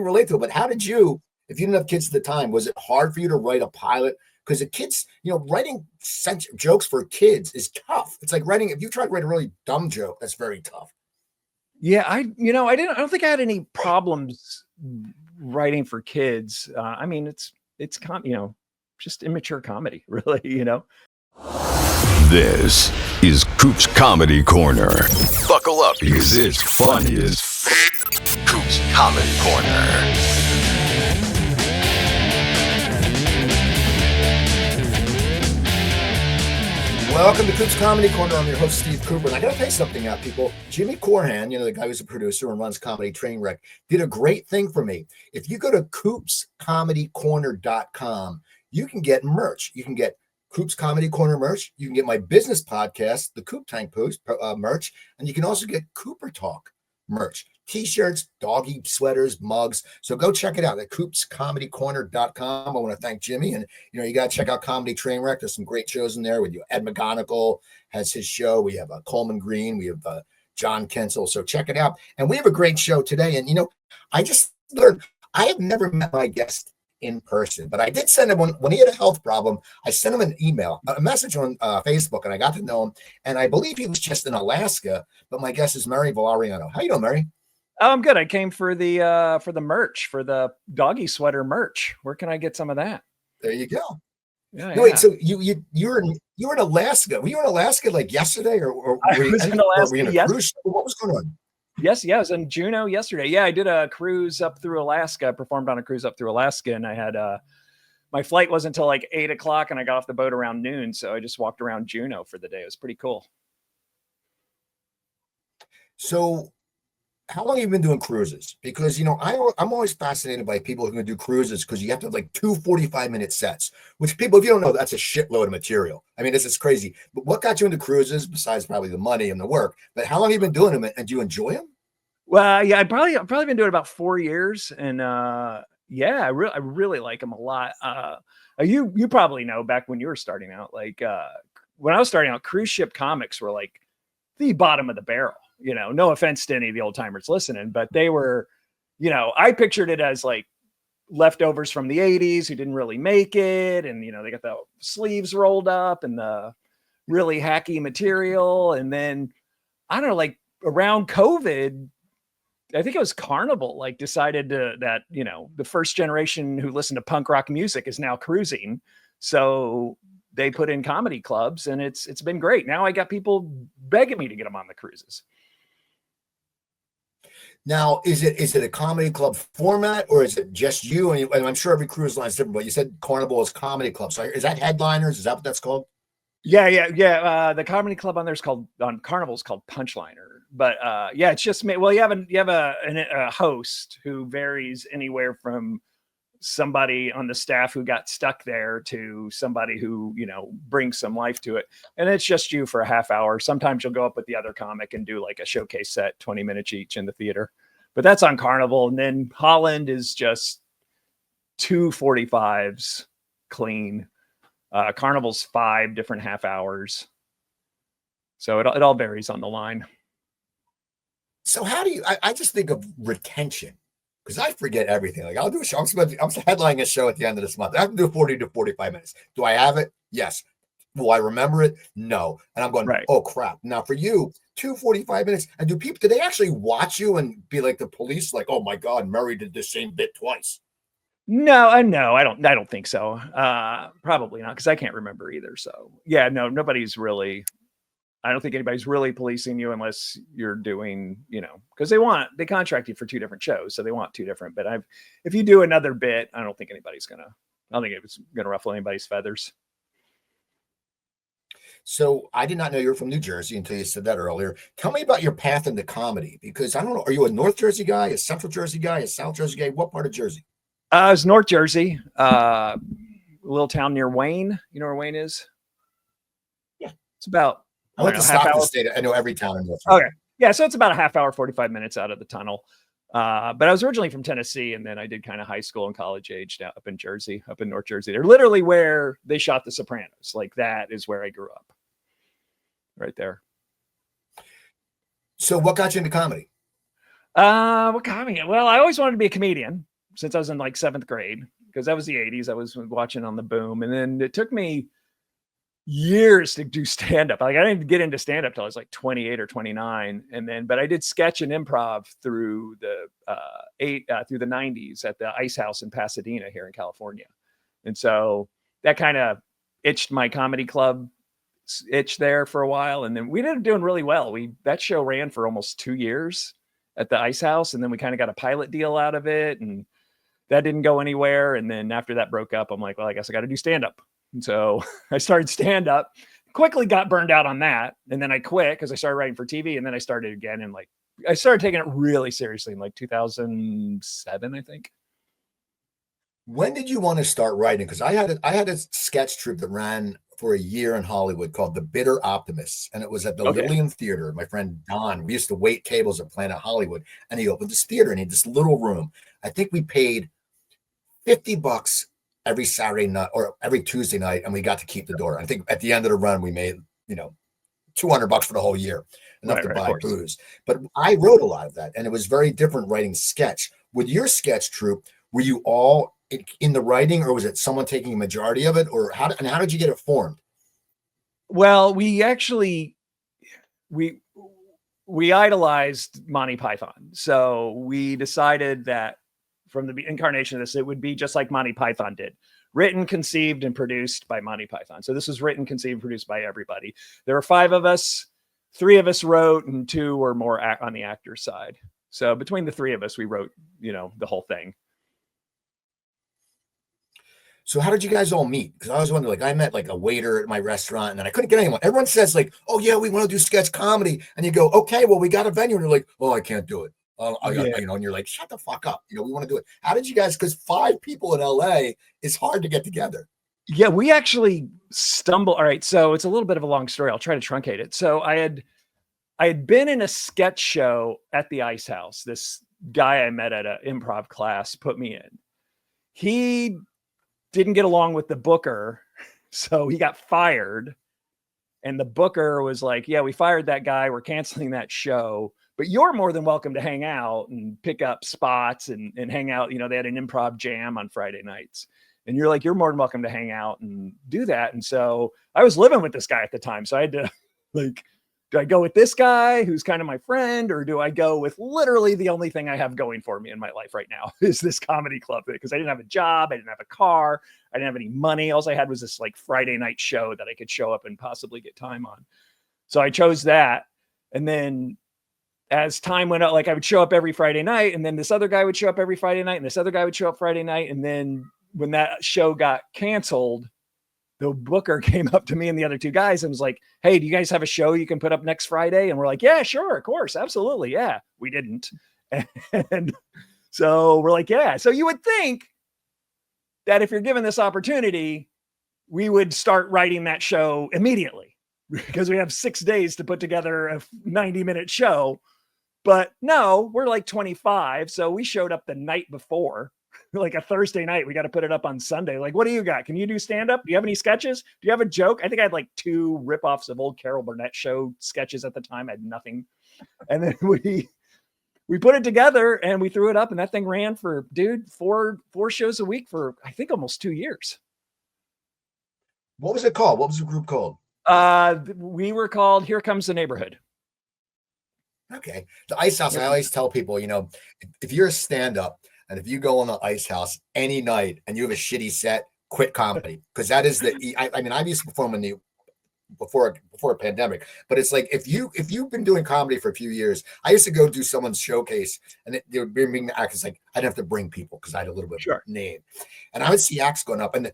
relate to it. But how did you, if you didn't have kids at the time, was it hard for you to write a pilot? Because the kids, writing jokes for kids is tough. It's like writing, if you try to write a really dumb joke, that's very tough. Yeah, I don't think I had any problems writing for kids. I mean, it's just immature comedy, really, This is Coop's Comedy Corner. Buckle up because it's funny as Coop's Comedy Corner. Welcome to Coop's Comedy Corner. I'm your host, Steve Cooper. And I got to tell you something out, people. Jimmy Corhan, the guy who's a producer and runs Comedy Train Rek, did a great thing for me. If you go to coopscomedycorner.com, you can get merch. You can get Coop's Comedy Corner merch. You can get my business podcast, the Coop Tank Post merch. And you can also get Cooper Talk merch. T-shirts, doggy sweaters, mugs. So go check it out at coopscomedycorner.com. I want to thank Jimmy. And, you got to check out Comedy Train Rek. There's some great shows in there with you. Ed McGonigal has his show. We have Coleman Green. We have John Kensel. So check it out. And we have a great show today. And, I just learned, I have never met my guest in person, but I did send him when he had a health problem. I sent him an email, a message on Facebook, and I got to know him. And I believe he was just in Alaska, but my guest is Mary Valeriano. How you doing, Mary? Oh, I'm good. I came for the merch, for the doggy sweater merch. Where can I get some of that? There you go. Yeah. No, wait, so you were in Alaska. Were you in Alaska like yesterday, or I was in Alaska yesterday. What was going on? Yes, I was in Juneau yesterday. Yeah, I did a cruise up through Alaska. I performed on a cruise up through Alaska, and I had my flight wasn't until like 8:00, and I got off the boat around noon. So I just walked around Juneau for the day. It was pretty cool. So, how long have you been doing cruises? Because, I'm always fascinated by people who can do cruises because you have to have like 2 45-minute sets, which people, if you don't know, that's a shitload of material. I mean, this is crazy. But what got you into cruises besides probably the money and the work? But how long have you been doing them, and do you enjoy them? Well, yeah, I've probably been doing it about 4 years. And I really like them a lot. You probably know back when you were starting out, like when I was starting out, cruise ship comics were like the bottom of the barrel. No offense to any of the old timers listening, but they were, I pictured it as like leftovers from the 80s who didn't really make it. And, they got the sleeves rolled up and the really hacky material. And then, I don't know, like around COVID, I think it was Carnival, like decided that, the first generation who listened to punk rock music is now cruising. So they put in comedy clubs, and it's been great. Now I got people begging me to get them on the cruises. Now, is it a comedy club format, or is it just you? And I'm sure every cruise line is different, but you said Carnival is comedy club. So is that headliners? Is that what that's called? Yeah. The comedy club on Carnival is called Punchliner. But it's just me. Well, you have a host who varies anywhere from somebody on the staff who got stuck there to somebody who, brings some life to it. And it's just you for a half hour. Sometimes you'll go up with the other comic and do like a showcase set, 20 minutes each in the theater. But that's on Carnival. And then Holland is just 2 45s clean. Carnival's 5 different half hours. So it all varies on the line. So how do you, I just think of retention, because I forget everything. Like I'll do a show. I'm headlining a show at the end of this month. I have to do 40 to 45 minutes. Do I have it? Yes. Will I remember it? No. And I'm going, right. Oh crap. Now for you, 2 45 minutes. And do they actually watch you and be like the police? Like, oh my God, Murray did the same bit twice. No, I don't think so. Probably not, because I can't remember either. So yeah, no, I don't think anybody's really policing you unless you're doing, because they contract you for 2 different shows. So they want 2 different, but if you do another bit, I don't think it's going to ruffle anybody's feathers. So I did not know you were from New Jersey until you said that earlier. Tell me about your path into comedy, because I don't know. Are you a North Jersey guy, a Central Jersey guy, a South Jersey guy? What part of Jersey? It's North Jersey, a little town near Wayne. You know where Wayne is? Yeah. It's about, I went to Stockton State. I know every town in North Jersey. Okay. Yeah. So it's about a half hour, 45 minutes out of the tunnel. But I was originally from Tennessee, and then I did kind of high school and college age up in Jersey, up in North Jersey. They're literally where they shot The Sopranos. Like that is where I grew up. Right there. So what got you into comedy? What comedy? Well, I always wanted to be a comedian. since I was in like 7th grade, because that was the 80s. I was watching on the boom. And then it took me years to do stand-up. Like I didn't get into stand-up till I was like 28 or 29. But I did sketch and improv through the through the 90s at the Ice House in Pasadena here in California. And so that kind of itched my comedy club itch there for a while. And then we ended up doing really well. That show ran for almost 2 years at the Ice House. And then we kind of got a pilot deal out of it, and that didn't go anywhere. And then after that broke up, I'm like, well, I guess I got to do stand-up. And so I started stand-up, quickly got burned out on that. And then I quit because I started writing for TV. And then I started again. And like, I started taking it really seriously in like 2007, I think. When did you want to start writing? Because I had a sketch troupe that ran for a year in Hollywood called The Bitter Optimists. And it was at the Lillian Theater. My friend Don, we used to wait tables at Planet Hollywood. And he opened this theater and he had this little room. I think we paid $50 every Saturday night or every Tuesday night. And we got to keep the door. I think at the end of the run, we made, $200 for the whole year, enough to buy booze. But I wrote a lot of that. And it was very different writing sketch. With your sketch troupe, were you all in the writing, or was it someone taking a majority of it, or how did you get it formed? Well, we idolized Monty Python. So we decided that from the incarnation of this, it would be just like Monty Python did. Written, conceived, and produced by Monty Python. So this was written, conceived, produced by everybody. There were 5 of us. 3 of us wrote, and 2 were more on the actor's side. So between the 3 of us, we wrote, the whole thing. So how did you guys all meet? Because I was wondering, like, I met like a waiter at my restaurant, and then I couldn't get anyone. Everyone says like, "Oh yeah, we want to do sketch comedy," and you go, "Okay, well, we got a venue," and you're like, "Oh, I can't do it." And you're like, "Shut the fuck up." We want to do it. How did you guys? Because 5 people in LA is hard to get together. Yeah, we actually stumbled. All right, so it's a little bit of a long story. I'll try to truncate it. So I had been in a sketch show at the Ice House. This guy I met at an improv class put me in. He didn't get along with the booker, so he got fired. And the booker was like, "Yeah, we fired that guy. We're canceling that show, but you're more than welcome to hang out and pick up spots and hang out." They had an improv jam on Friday nights. And you're like, "You're more than welcome to hang out and do that." And so I was living with this guy at the time. So I had to like, do I go with this guy who's kind of my friend, or do I go with literally the only thing I have going for me in my life right now is this comedy club? Because I didn't have a job. I didn't have a car. I didn't have any money. All I had was this like Friday night show that I could show up and possibly get time on. So I chose that. And then as time went up, like I would show up every Friday night, and then this other guy would show up every Friday night, and this other guy would show up Friday night. And then when that show got canceled, the booker came up to me and the other 2 guys and was like, "Hey, do you guys have a show you can put up next Friday?" And we're like, "Yeah, sure. Of course. Absolutely. Yeah." We didn't. And so we're like, "Yeah." So you would think that if you're given this opportunity, we would start writing that show immediately because we have 6 days to put together a 90-minute show. But no, we're like 25. So we showed up the night before. Like a Thursday night, we got to put it up on Sunday. Like, "What do you got? Can you do stand-up? Do you have any sketches? Do you have a joke?" I think I had like 2 ripoffs of old Carol Burnett show sketches at the time. I had nothing. And then we put it together and we threw it up, and that thing ran for, dude, 4 shows a week for, I think, almost 2 years. What was it called? What was the group called? We were called Here Comes the Neighborhood. Okay. The Ice House, I always tell people, if you're a stand-up, and if you go on the Ice House any night and you have a shitty set, quit comedy, because that is I used to perform before a pandemic, but it's like if you've been doing comedy for a few years, I used to go do someone's showcase, and they would bring the actors. Like I'd have to bring people because I had a little bit of name, and I would see acts going up, and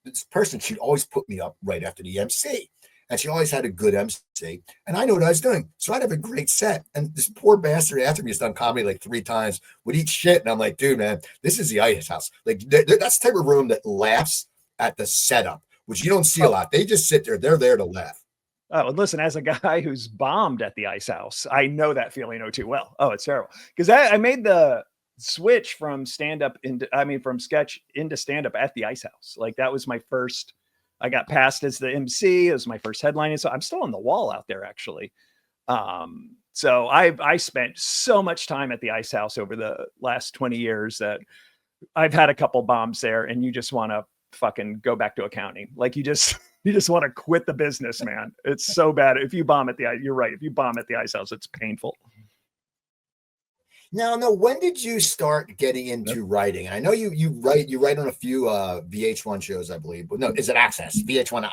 this person, she'd always put me up right after the MC. And she always had a good MC. And I knew what I was doing. So I'd have a great set. And this poor bastard after me has done comedy like 3 times, would eat shit. And I'm like, "Dude, man, this is the Ice House." Like that's the type of room that laughs at the setup, which you don't see a lot. They just sit there. They're there to laugh. Oh, and listen, as a guy who's bombed at the Ice House, I know that feeling too well. Oh, it's terrible. Because I made the switch from from sketch into stand-up at the Ice House. Like that was my first. I got passed as the MC. It was my first headline. So I'm still on the wall out there, actually. So I spent so much time at the Ice House over the last 20 years that I've had a couple bombs there, and you just want to fucking go back to accounting. Like you just want to quit the business, man. It's so bad. If you bomb at you're right. If you bomb at the Ice House, it's painful. Now, no, when did you start getting into writing? I know you write on a few VH1 shows, I believe. But no, is it Access? VH1.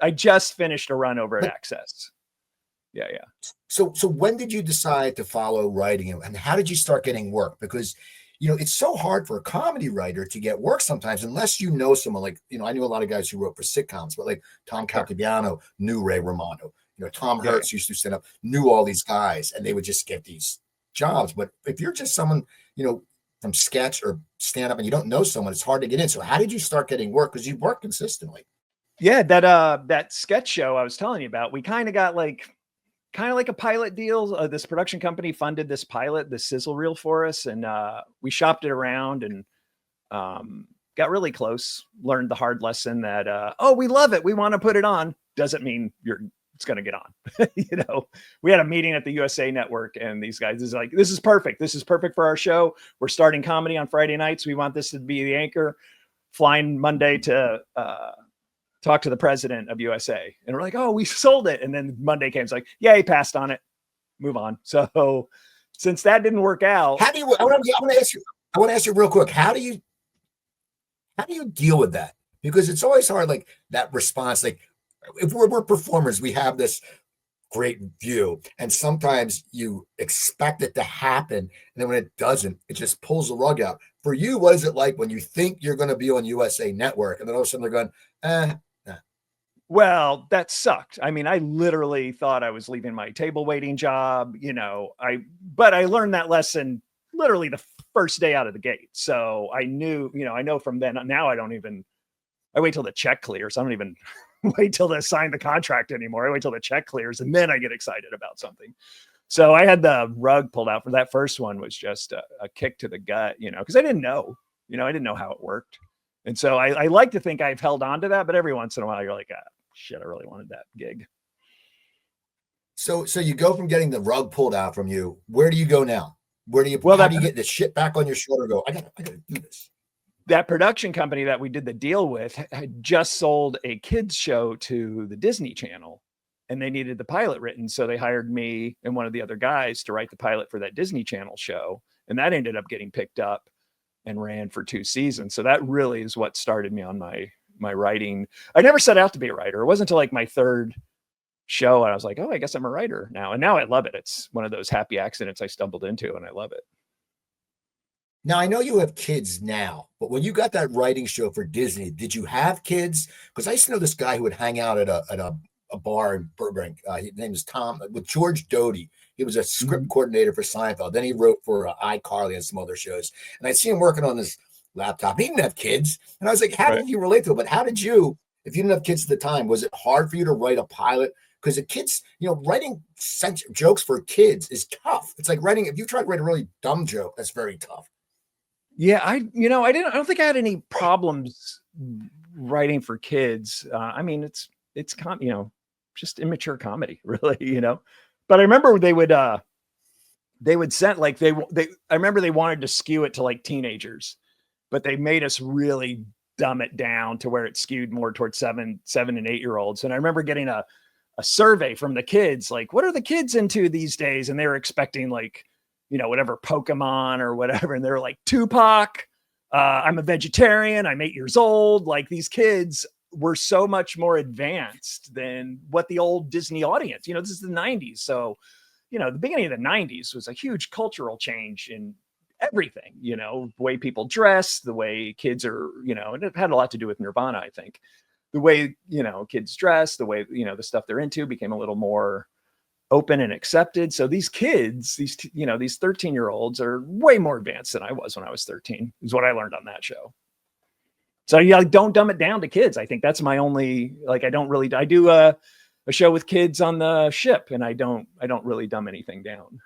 I just finished a run over at Access. Yeah. So when did you decide to follow writing, and how did you start getting work? Because it's so hard for a comedy writer to get work sometimes unless you know someone. Like, I knew a lot of guys who wrote for sitcoms, but like Tom Caltabiano knew Ray Romano. Tom Hertz used to stand up, knew all these guys, and they would just get these jobs. But if you're just someone, from sketch or stand up and you don't know someone, it's hard to get in. So how did you start getting work? Because you work consistently. Yeah, that sketch show I was telling you about, we kind of got like a pilot deal. This production company funded this pilot, this sizzle reel for us. And we shopped it around and got really close, learned the hard lesson that, we love it, we want to put it on. Doesn't mean it's going to get on. We had a meeting at the USA Network, and these guys is like, this is perfect. This is perfect for our show. We're starting comedy on Friday nights. We want this to be the anchor. Flying Monday to talk to the president of USA. And we're like, oh, we sold it. And then Monday came. It's like, yeah, he passed on it. Move on. So since that didn't work out. I want to ask you real quick. How do you deal with that? Because it's always hard, like that response, like if we're performers, we have this great view, and sometimes you expect it to happen, and then when it doesn't, it just pulls the rug out. For you, what is it like when you think you're going to be on USA Network, and then all of a sudden they're going, Well, that sucked. I mean, I literally thought I was leaving my table waiting job, but I learned that lesson literally the first day out of the gate. So I knew, I know from then, now I wait till the check clears. I don't even wait till they sign the contract anymore. I wait till the check clears, and then I get excited about something. So I had the rug pulled out for that first one. Was just a kick to the gut, because I didn't know, I didn't know how it worked. And so I like to think I've held on to that, but every once in a while you're like, shit, I really wanted that gig. So you go from getting the rug pulled out from you. Where do you go now? How do you get the shit back on your shoulder? Go, I gotta do this. That production company that we did the deal with had just sold a kids show to the Disney Channel, and they needed the pilot written. So they hired me and one of the other guys to write the pilot for that Disney Channel show. And that ended up getting picked up and ran for 2 seasons. So that really is what started me on my writing. I never set out to be a writer. It wasn't until like my third show, and I was like, oh, I guess I'm a writer now. And now I love it. It's one of those happy accidents I stumbled into, and I love it. Now, I know you have kids now, but when you got that writing show for Disney, did you have kids? Because I used to know this guy who would hang out at a bar in Burbank. His name is Tom, with George Doty. He was a script coordinator for Seinfeld. Then he wrote for iCarly and some other shows. And I'd see him working on his laptop. He didn't have kids. And I was like, how did you relate to it? But how did you, if you didn't have kids at the time, was it hard for you to write a pilot? Because the kids, writing jokes for kids is tough. It's like writing, if you try to write a really dumb joke, that's very tough. Yeah, I don't think I had any problems writing for kids. I mean, it's just immature comedy, really, But I remember they would send like I remember they wanted to skew it to like teenagers, but they made us really dumb it down to where it skewed more towards 7 and 8 year olds. And I remember getting a survey from the kids, like, what are the kids into these days? And they were expecting like, whatever Pokemon or whatever. And they were like, Tupac, I'm a vegetarian, I'm 8 years old. Like, these kids were so much more advanced than what the old Disney audience, this is the 90s. So, the beginning of the 90s was a huge cultural change in everything, the way people dress, the way kids are, and it had a lot to do with Nirvana, I think. The way, kids dress, the way, the stuff they're into became a little more open and accepted. So these kids, these 13-year-olds are way more advanced than I was when I was 13, is what I learned on that show. So yeah, don't dumb it down to kids. I think that's my only, I do a show with kids on the ship, and I don't really dumb anything down.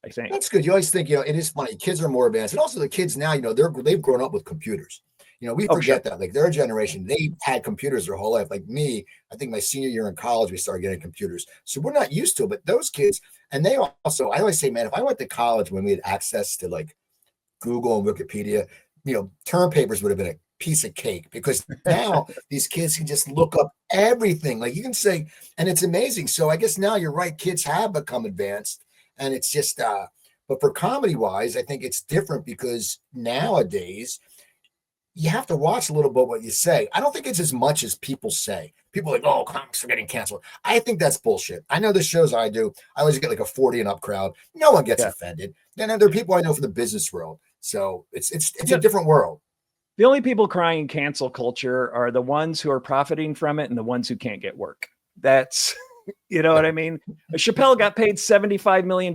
I think that's good. You always think, it is funny. Kids are more advanced. And also the kids now, they've grown up with computers. We Oh, forget that. Like their generation, they had computers their whole life. Like me, I think my senior year in college, we started getting computers. So we're not used to it. But those kids, and they also, I always say, man, if I went to college when we had access to like Google and Wikipedia, term papers would have been a piece of cake, because now these kids can just look up everything. Like you can say, and it's amazing. So I guess now you're right. Kids have become advanced, and it's just, but for comedy wise, I think it's different, because nowadays you have to watch a little bit what you say. I don't think it's as much as people say. People are like, oh, comics are getting canceled. I think that's bullshit. I know the shows I do, I always get like a 40 and up crowd. No one gets offended. Then there are people I know from the business world. So it's a different world. The only people crying cancel culture are the ones who are profiting from it and the ones who can't get work. That's, what I mean? Chappelle got paid $75 million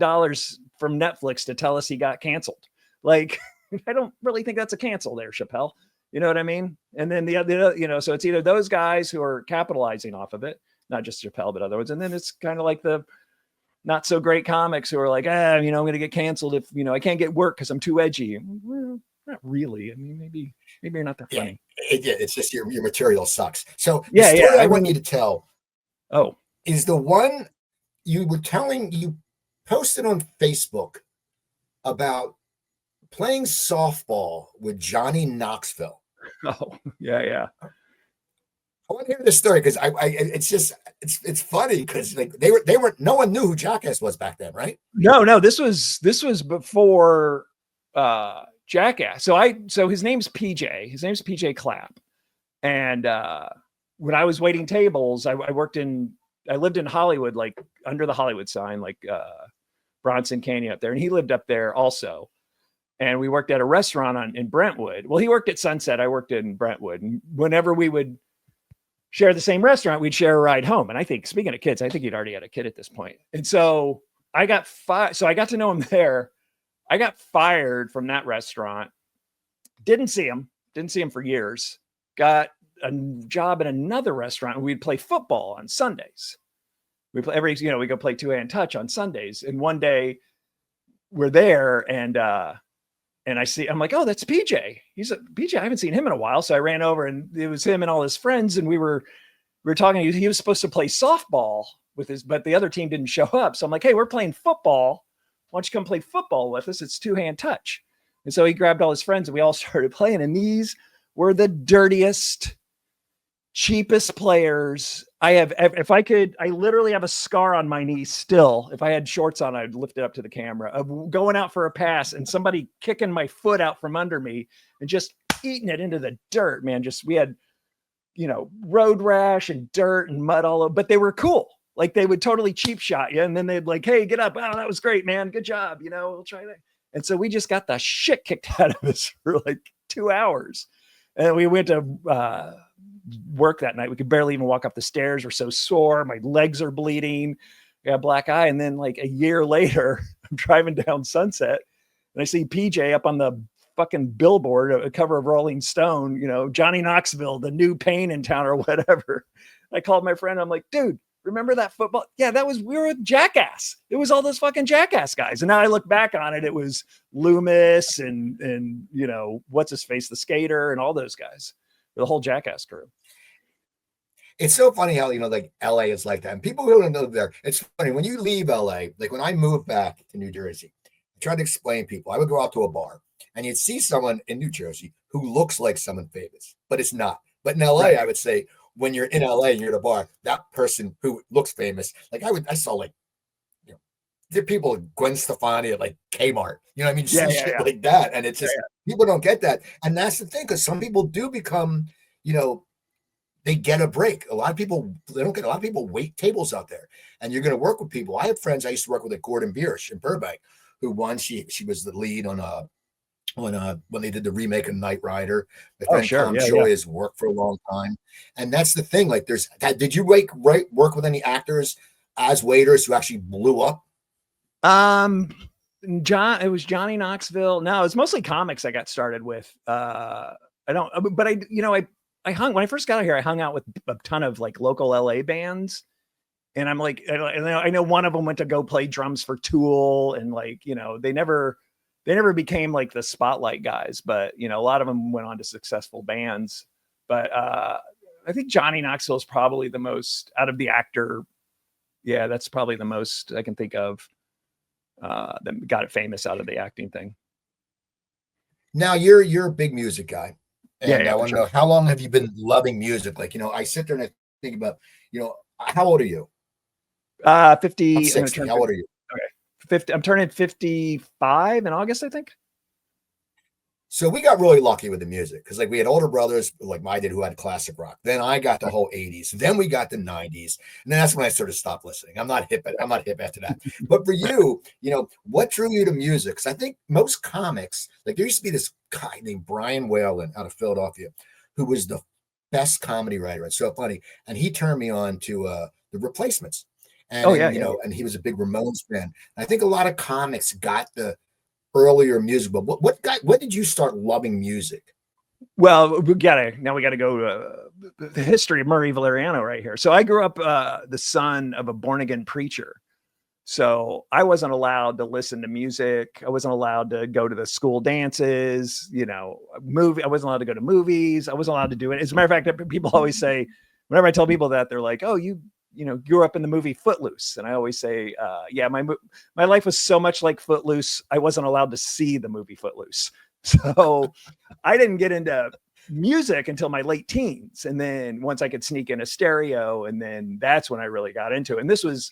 from Netflix to tell us he got canceled. Like, I don't really think that's a cancel there, Chappelle. You know what I mean? And then the other, so it's either those guys who are capitalizing off of it, not just Chappelle, but other ones. And then it's kind of like the not so great comics who are like, I'm going to get canceled if, I can't get work because I'm too edgy. Well, not really. I mean, maybe you're not that funny. It's just your material sucks. So the story I want you to tell Oh, is the one you were telling, you posted on Facebook about playing softball with Johnny Knoxville. Oh, yeah. I want to hear this story, because it's funny, because like they were no one knew who Jackass was back then, right? No, this was before Jackass. So his name's PJ. His name's PJ Clapp. And when I was waiting tables, I lived in Hollywood, like under the Hollywood sign, like Bronson Canyon up there, and he lived up there also. And we worked at a restaurant in Brentwood. Well, he worked at Sunset. I worked in Brentwood. And whenever we would share the same restaurant, we'd share a ride home. And I think, speaking of kids, I think he'd already had a kid at this point. And so I got so I got to know him there. I got fired from that restaurant. Didn't see him for years. Got a job at another restaurant, and we'd play football on Sundays. We play we go play 2-hand touch on Sundays. And one day we're there, and I'm like, oh, that's PJ. He's PJ. I haven't seen him in a while. So I ran over, and it was him and all his friends. And we were talking. He was supposed to play softball but the other team didn't show up. So I'm like, hey, we're playing football. Why don't you come play football with us? It's 2-hand touch. And so he grabbed all his friends, and we all started playing. And these were the dirtiest, cheapest players I have. I literally have a scar on my knee still. If I had shorts on, I'd lift it up to the camera, of going out for a pass and somebody kicking my foot out from under me and just eating it into the dirt, man. We had, road rash and dirt and mud all over, but they were cool. Like they would totally cheap shot you. And then they'd like, hey, get up. Oh, that was great, man. Good job. We'll try that. And so we just got the shit kicked out of us for like 2 hours. And we went to work that night. We could barely even walk up the stairs. We're so sore. My legs are bleeding. I got a black eye. And then like a year later, I'm driving down Sunset, and I see PJ up on the fucking billboard, a cover of Rolling Stone, Johnny Knoxville, the new pain in town or whatever. I called my friend. I'm like, dude, remember that football? Yeah, we were with Jackass. It was all those fucking Jackass guys. And now I look back on it, it was Loomis and what's his face, the skater, and all those guys, the whole Jackass crew. It's so funny how, like LA is like that. And people who don't know there, it's funny when you leave LA, like when I moved back to New Jersey, I tried to explain to people, I would go out to a bar and you'd see someone in New Jersey who looks like someone famous, but it's not. But in LA, right. I would say, when you're in LA and you're at a bar, that person who looks famous, like I saw like, there are people, Gwen Stefani at like Kmart, what I mean? Shit like that. And it's just, people don't get that. And that's the thing, because some people do become, they get a break. A lot of people wait tables out there, and you're going to work with people. I have friends I used to work with at Gordon Biersch in Burbank, who she was the lead on when they did the remake of Knight Rider. My friend Tom Joy has worked for a long time. And that's the thing. Like did you work with any actors as waiters who actually blew up? It was Johnny Knoxville. No, it's mostly comics I got started with. When I first got out here, I hung out with a ton of like local LA bands. And I'm like, I know one of them went to go play drums for Tool, and like, they never they never became like the spotlight guys, but a lot of them went on to successful bands. But I think Johnny Knoxville is probably the most out of the actor. Yeah, that's probably the most I can think of that got it famous out of the acting thing. Now you're a big music guy, and Yeah, I for want to sure. know how long have you been loving music? Like, I sit there and I think about, how old are you? 50. I'm I'm gonna 60. turn How old are you? 50. I'm turning 55 in August, I think. So we got really lucky with the music because like we had older brothers like I did who had classic rock. Then I got the whole 80s. Then we got the 90s. And then that's when I sort of stopped listening. I'm not hip after that. But for you, what drew you to music? Because I think most comics, like there used to be this guy named Brian Whalen out of Philadelphia who was the best comedy writer. It's so funny. And he turned me on to the Replacements. And and he was a big Ramones fan. And I think a lot of comics got the earlier music, but what did you start loving music? Well, we gotta go to the history of Murray Valeriano right here. So I grew up the son of a born again preacher. So I wasn't allowed to listen to music. I wasn't allowed to go to the school dances, I wasn't allowed to go to movies. I wasn't allowed to do it. As a matter of fact, people always say, whenever I tell people that, they're like, oh, you grew up in the movie Footloose. And I always say, yeah, my life was so much like Footloose. I wasn't allowed to see the movie Footloose. So I didn't get into music until my late teens. And then once I could sneak in a stereo, and then that's when I really got into it. And this was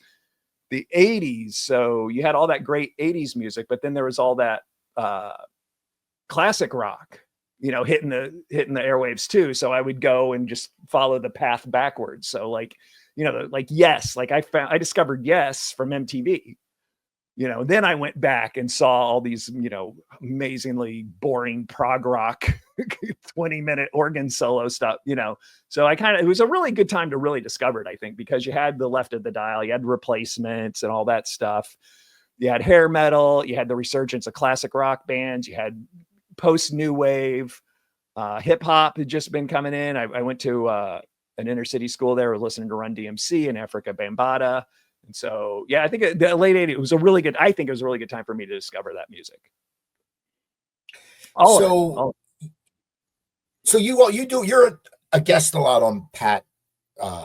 the 80s. So you had all that great 80s music, but then there was all that classic rock, hitting the airwaves too. So I would go and just follow the path backwards. So like Yes, like I discovered Yes from MTV, then I went back and saw all these, amazingly boring prog rock, 20-minute organ solo stuff, so it was a really good time to really discover it, I think, because you had the left of the dial, you had Replacements and all that stuff. You had hair metal, you had the resurgence of classic rock bands, you had post new wave, hip hop had just been coming in. I went to, an inner city school there. We're listening to Run DMC and Africa Bambaataa. And so, yeah, I think the late 80s, it was a really good time for me to discover that music. So you're a guest a lot on Pat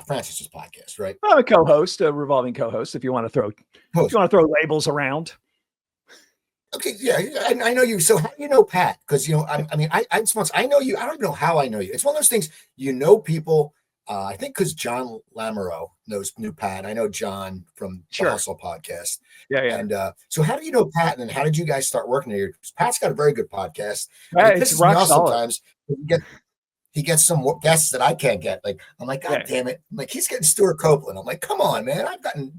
Francis's podcast, right? I'm a co-host, a revolving co-host, if you want to throw labels around. Okay, yeah, I know you. So how do you know Pat? Because I know you. I don't know how I know you. It's one of those things. People. I think because John Lamoureux knew Pat. I know John from the Hustle podcast. Yeah. And so how do you know Pat? And how did you guys start working together? Because Pat's got a very good podcast. Right, It pisses me off sometimes. He gets some guests that I can't get. Like, I'm like, God damn it. I'm like, he's getting Stuart Copeland. I'm like, come on, man. I've gotten,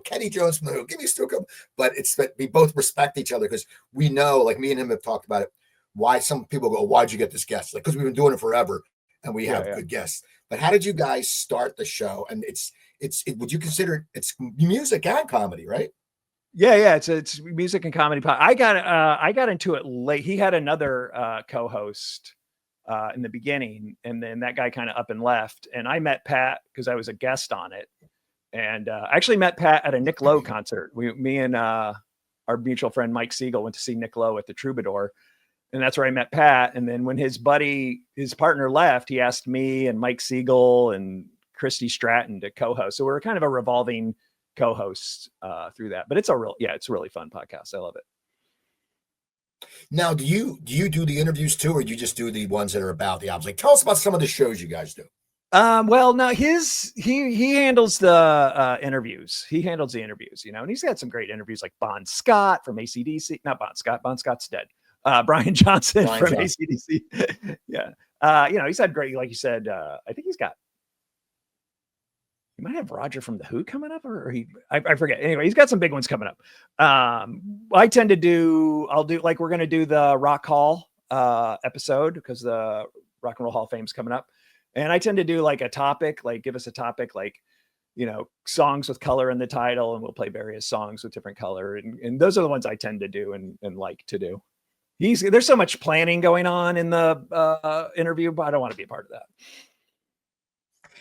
Kenny Jones from the give me Stuart Copeland. But it's that we both respect each other because we know, like me and him have talked about it, why some people go, why'd you get this guest? Like, because we've been doing it forever and we have good guests. But how did you guys start the show? And would you consider it's music and comedy, right? Yeah. It's music and comedy. I got into it late. He had another co-host in the beginning, and then that guy kind of up and left. And I met Pat because I was a guest on it. And I actually met Pat at a Nick Lowe concert. Me and our mutual friend Mike Siegel went to see Nick Lowe at the Troubadour. And that's where I met Pat. And then when his partner left, he asked me and Mike Siegel and Christy Stratton to co-host. So we're kind of a revolving co-host through that. But it's a really fun podcast. I love it. Now, do you do the interviews too, or do you just do the ones that are about the albums? Like, tell us about some of the shows you guys do. Well, no, he handles the interviews. He handles the interviews, and he's got some great interviews like Bon Scott from AC/DC. Not Bon Scott. Bon Scott's dead. Brian Johnson from AC/DC. Yeah. He's had great, like you said, I think he might have Roger from The Who coming up, or I forget. Anyway, he's got some big ones coming up. I'll do like, we're going to do the Rock Hall episode because the Rock and Roll Hall of Fame is coming up. And I tend to do like a topic, like give us a topic, like, songs with color in the title, and we'll play various songs with different color. And those are the ones I tend to do and like to do. There's so much planning going on in the interview, but I don't want to be a part of that.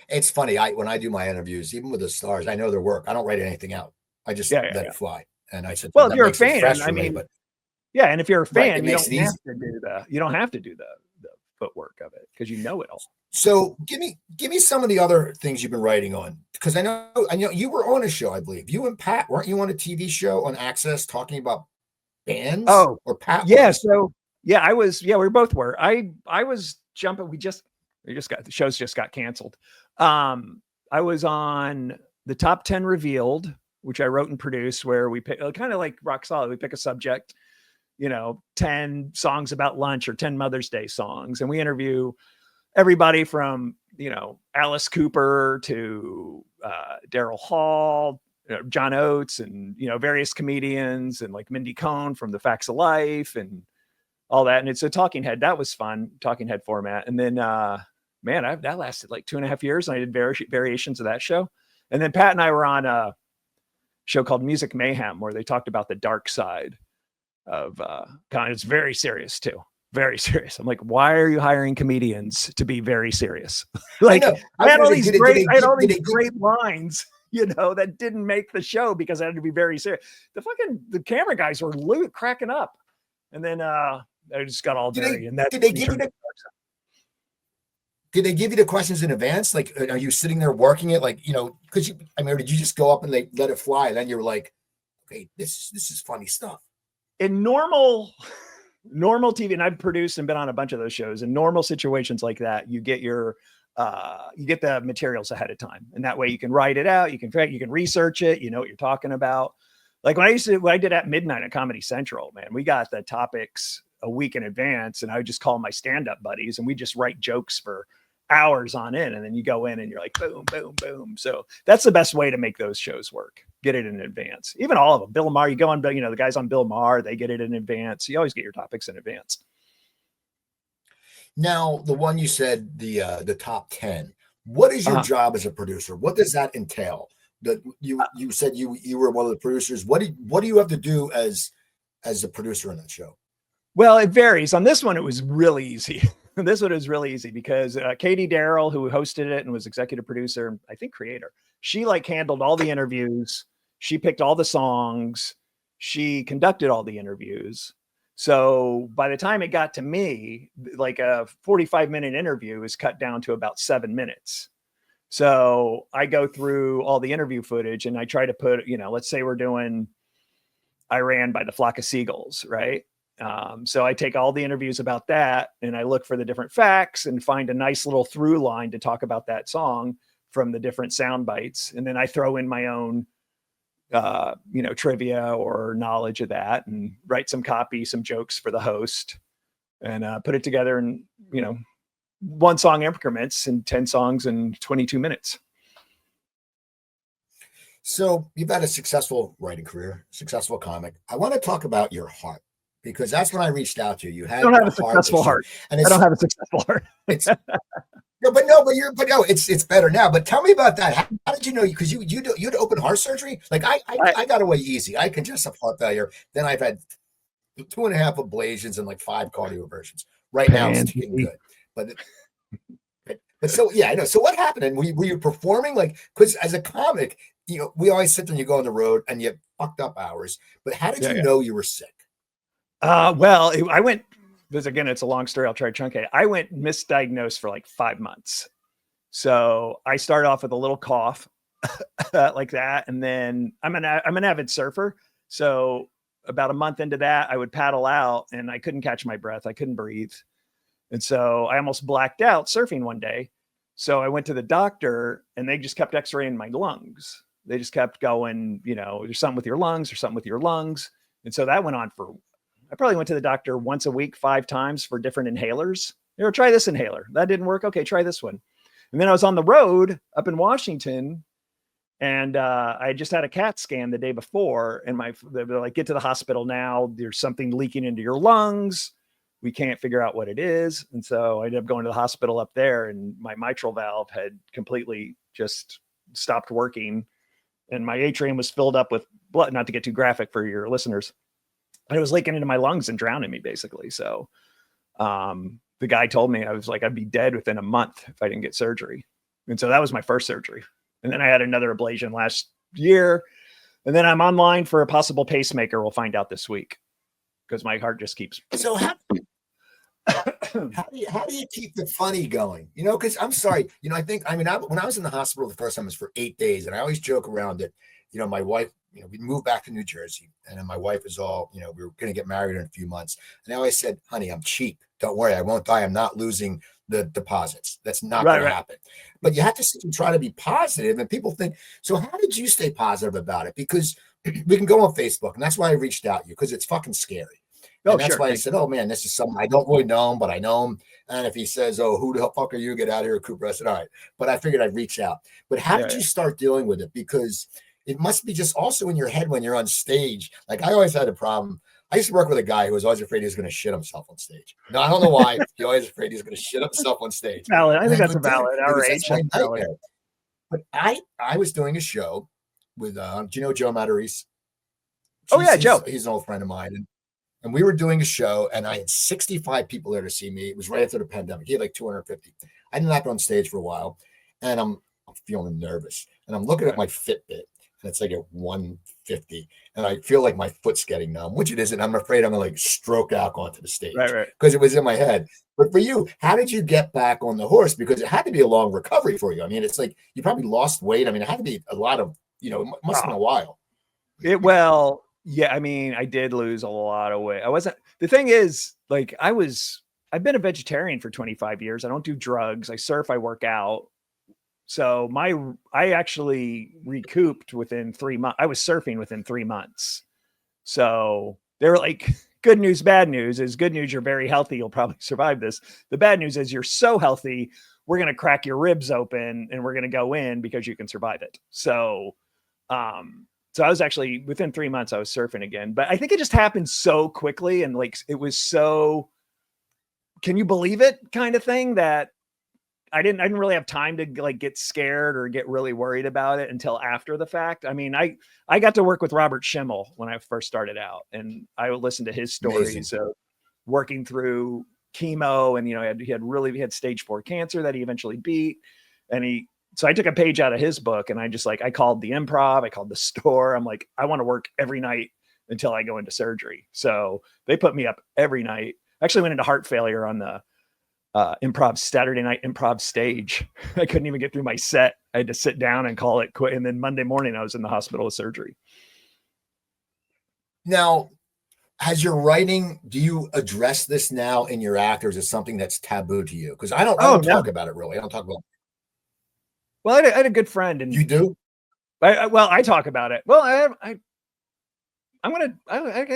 It's funny. When I do my interviews, even with the stars, I know their work. I don't write anything out. I just let it fly. And I said, well, if you're a fan, Yeah, and if you're a Right, fan, it makes it easy. you don't have to do the footwork of it because you know it all. So give me some of the other things you've been writing on, because I know you were on a show, I believe. You and Pat, weren't you on a TV show on Access talking about bands? Oh, Or Pat yeah. was? So yeah, I was. Yeah, we both were. I was jumping. We just got the shows just got canceled. I was on the Top 10 Revealed, which I wrote and produced, where we pick kind of like Rock Solid. We pick a subject, 10 songs about lunch or 10 Mother's Day songs, and we interview everybody from Alice Cooper to Daryl Hall, John Oates, and various comedians, and like Mindy Cohn from The Facts of Life and all that. And it's a talking head. That was fun, talking head format. And then that lasted like 2.5 years, and I did variations of that show. And then Pat and I were on a show called Music Mayhem, where they talked about the dark side of it's very serious too. Very serious. I'm like, why are you hiring comedians to be very serious? Like, I had all these great lines, that didn't make the show because I had to be very serious. The camera guys were cracking up, and then I just got all dirty. Did they give you the questions in advance? Like, are you sitting there working it? Like, because did you just go up and they let it fly, and then you were like, okay, this is funny stuff. In normal TV, and I've produced and been on a bunch of those shows. In normal situations like that, you get the materials ahead of time, and that way you can write it out. You can research it. You know what you're talking about. Like when I did at midnight at Comedy Central, man, we got the topics a week in advance, and I would just call my stand-up buddies, and we just write jokes for hours on end, and then you go in and you're like, boom, boom, boom. So that's the best way to make those shows work. Get it in advance. Even all of them. Bill Maher, you go on, the guys on Bill Maher, they get it in advance. You always get your topics in advance. Now, the one you said, the top 10, what is your job as a producer? What does that entail? That you said you were one of the producers. What do you have to do as a producer on that show? Well, it varies. On this one, it was really easy. This one is really easy because Katie Darrell, who hosted it and was executive producer, and I think creator, she handled all the interviews. She picked all the songs. She conducted all the interviews. So by the time it got to me, like a 45-minute interview is cut down to about 7 minutes. So I go through all the interview footage and I try to put, let's say we're doing Iran by the Flock of Seagulls, right? So I take all the interviews about that and I look for the different facts and find a nice little through line to talk about that song from the different sound bites. And then I throw in my own, trivia or knowledge of that and write some copy, some jokes for the host and put it together in, one song increments and 10 songs in 22 minutes. So you've had a successful writing career, successful comic. I want to talk about your heart, because that's when I reached out to you. I don't have a successful heart. And I don't have a successful heart. It's it's better now. But tell me about that. How did you know? Because you had open heart surgery. Like I got away easy. I congestive heart failure. Then I've had 2.5 ablations and like 5 cardioversions. Right now it's getting good. But so yeah, I know. So what happened? And were you performing? Like, because as a comic, we always sit there and you go on the road and you have fucked up hours. But how did you know you were sick? Well, I went, because again, it's a long story. I'll try to truncate. I went misdiagnosed for like 5 months. So I started off with a little cough like that. And then I'm an avid surfer. So about a month into that, I would paddle out and I couldn't catch my breath. I couldn't breathe. And so I almost blacked out surfing one day. So I went to the doctor and they just kept x-raying my lungs. They just kept going, there's something with your lungs or something with your lungs. And so that went on I probably went to the doctor once a week, 5 times for different inhalers. Try this inhaler. That didn't work. Okay, try this one. And then I was on the road up in Washington and I just had a CAT scan the day before. And they were like, get to the hospital now. There's something leaking into your lungs. We can't figure out what it is. And so I ended up going to the hospital up there and my mitral valve had completely just stopped working. And my atrium was filled up with blood, not to get too graphic for your listeners. And it was leaking into my lungs and drowning me basically. So the guy told me, I'd be dead within a month if I didn't get surgery. And so that was my first surgery. And then I had another ablation last year. And then I'm online for a possible pacemaker. We'll find out this week. because my heart just keeps. So how do you keep the funny going? You know, because I'm sorry, you know, when I was in the hospital the first time, it was for 8 days, and I always joke around that, you know, my wife, you know, we moved back to New Jersey, and then my wife was all, you know, we were going to get married in a few months, and I always said, honey, I'm cheap. Don't worry, I won't die. I'm not losing the deposits. That's not going to happen. But you have to try to be positive, and people think, so how did you stay positive about it? Because we can go on Facebook, and that's why I reached out to you, because it's fucking scary. And that's why I said, oh man, this is someone I don't really know him, but I know him. And if he says, oh, who the fuck are you? Get out of here, Cooper. I said, all right. But I figured I'd reach out. But how did you start dealing with it? Because it must be just also in your head when you're on stage. Like I always had a problem. I used to work with a guy who was always afraid he was going to shit himself on stage. No, I don't know why. He always afraid he was going to shit himself on stage. Valid. I think that's a valid. But I was doing a show with, do you know Joe Matarese? Oh yeah, Joe. He's an old friend of mine. And we were doing a show, and I had 65 people there to see me. It was right after the pandemic. He had like 250. I did not go on stage for a while, and I'm feeling nervous. And I'm looking at my Fitbit, and it's like at 150. And I feel like my foot's getting numb, which it isn't. I'm afraid I'm going to like stroke out onto the stage. Right. Because it was in my head. But for you, how did you get back on the horse? Because it had to be a long recovery for you. I mean, it's like you probably lost weight. I mean, it had to be a lot of, you know, it must have been a while. Yeah, I mean, I did lose a lot of weight. The thing is, like, I've been a vegetarian for 25 years. I don't do drugs. I surf, I work out. So I actually recouped within 3 months. I was surfing within 3 months. So they were like, good news, bad news is good news. You're very healthy. You'll probably survive this. The bad news is you're so healthy. We're going to crack your ribs open and we're going to go in because you can survive it. So I was actually within 3 months, I was surfing again, but I think it just happened so quickly. And like, it was so, can you believe it kind of thing that I didn't really have time to like get scared or get really worried about it until after the fact. I mean, I got to work with Robert Schimmel when I first started out, and I would listen to his stories of working through chemo. And, you know, he had stage 4 cancer that he eventually beat. So I took a page out of his book, and I called the Improv, I called the store. I'm like, I want to work every night until I go into surgery. So they put me up every night. I actually went into heart failure on the Improv Saturday night Improv stage. I couldn't even get through my set. I had to sit down and call it quit. And then Monday morning I was in the hospital with surgery. Now, has your writing, do you address this now in your act, or is it something that's taboo to you? Because I don't talk about it really. I don't talk about it. Well, I had a good friend, and you do. I talk about it. Well, I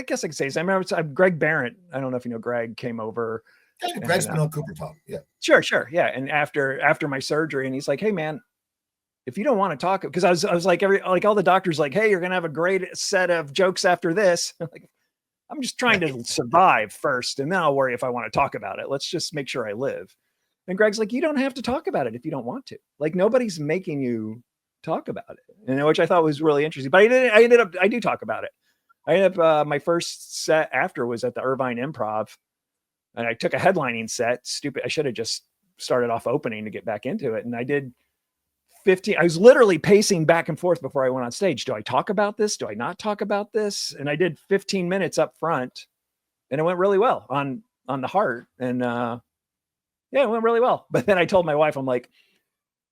guess I could say. I remember Greg Barrett. I don't know if you know Greg, came over. Yeah, Greg's been on Cooper Talk. Yeah, sure. Yeah, and after my surgery, and he's like, "Hey, man, if you don't want to talk," because I was like all the doctors like, "Hey, you're gonna have a great set of jokes after this." Like, I'm just trying to survive first, and then I'll worry if I want to talk about it. Let's just make sure I live. And Greg's like, you don't have to talk about it if you don't want to. Like, nobody's making you talk about it, which I thought was really interesting. But I do talk about it. I ended up, my first set after was at the Irvine Improv, and I took a headlining set. Stupid. I should have just started off opening to get back into it. And I did 15. I was literally pacing back and forth before I went on stage. Do I talk about this? Do I not talk about this? And I did 15 minutes up front, and it went really well on the heart. And, yeah, it went really well. But then I told my wife, I'm like,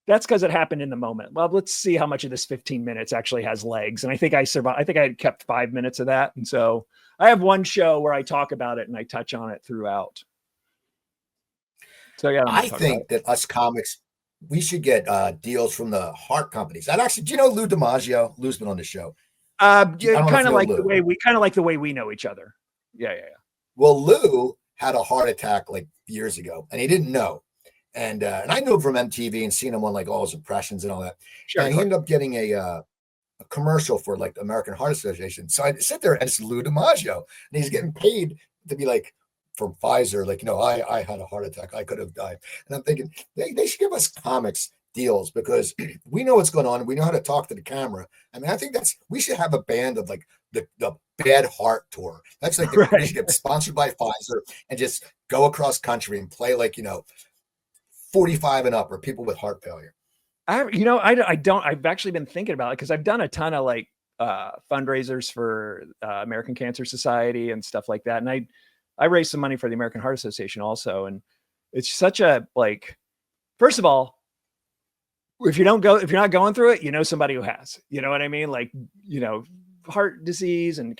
that's because it happened in the moment. Well, let's see how much of this 15 minutes actually has legs. And I think I survived. I think I had kept 5 minutes of that. And so I have one show where I talk about it and I touch on it throughout. So yeah, I think that us comics, we should get deals from the heart companies. And actually, do you know Lou DiMaggio? Lou's been on the show. Kind of like the way we know each other. Yeah. Well, Lou had a heart attack like years ago, and he didn't know. And I knew him from MTV and seen him on like all his impressions and all that. Sure, and he ended up getting a commercial for like the American Heart Association. So I sit there and it's Lou DiMaggio, and he's getting paid to be like from Pfizer, like, you know, I had a heart attack, I could have died. And I'm thinking they should give us comics deals, because we know what's going on. We know how to talk to the camera. I mean, I think we should have a band of like the Bad Heart Tour. That's like we should get sponsored by Pfizer and just go across country and play like, you know, 45 and up, or people with heart failure. I've actually been thinking about it, because I've done a ton of like fundraisers for American Cancer Society and stuff like that. And I raised some money for the American Heart Association also. And it's such a, like, first of all, if you're not going through it, you know somebody who has, you know what I mean? Like, you know, heart disease and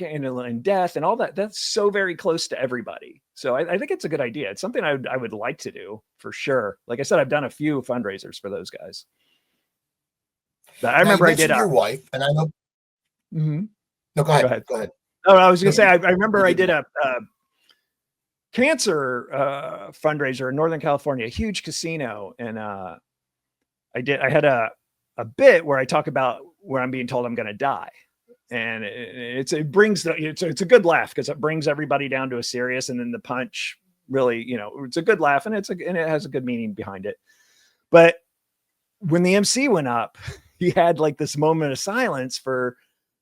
death and all that. That's so very close to everybody. So I think it's a good idea. It's something I would like to do for sure. Like I said, I've done a few fundraisers for those guys. But I remember I did your wife, and I know. Mm-hmm. No, go ahead. Go ahead. Oh, I was going to say, I remember I did a cancer fundraiser in Northern California, a huge casino. And I had a bit where I talk about where I'm being told I'm going to die. And it's a good laugh because it brings everybody down to a serious, and then the punch really, you know, it's a good laugh, and it has a good meaning behind it. But when the MC went up, he had like this moment of silence for